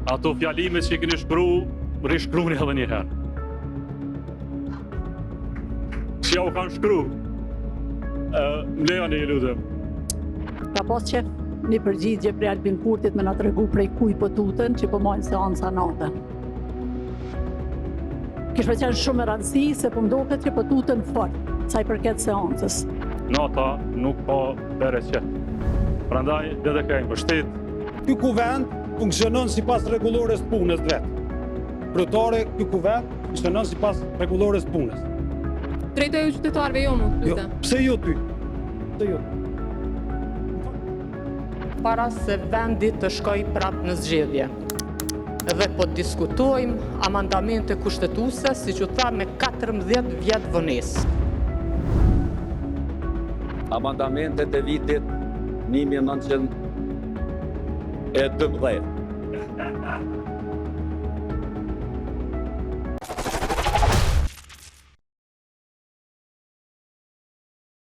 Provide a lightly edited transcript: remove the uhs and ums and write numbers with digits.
Ato fjalimet që i keni shkru, rishkruni edhe një herë. Që ja u kanë shkru. Më lejani, lutem. Ka pas qef një përgjigje prej Albin Kurtit me na tregu prej kuj po tuten që po mojnë seansa natë. Kishme qenë shumë e rëndësi se po mdoket që po tuten fort, sa i përket seansës. Nata nuk po bereqet. Prandaj, dhe kemi mbështet. Ky kuvend funksionon sipas rregullores të punës vetë. Kryetare, ky kuvend funksionon sipas rregullores të punës. Drejtoju qytetarëve jo më Jo, pse jo ty? Pse jo? Para se vendi të shkoj prap në zgjedhje. Dhe po diskutojmë amandamente kushtetuese, siç u tha, me 14 vjet vonesë. Amandamentet e vitit 1912.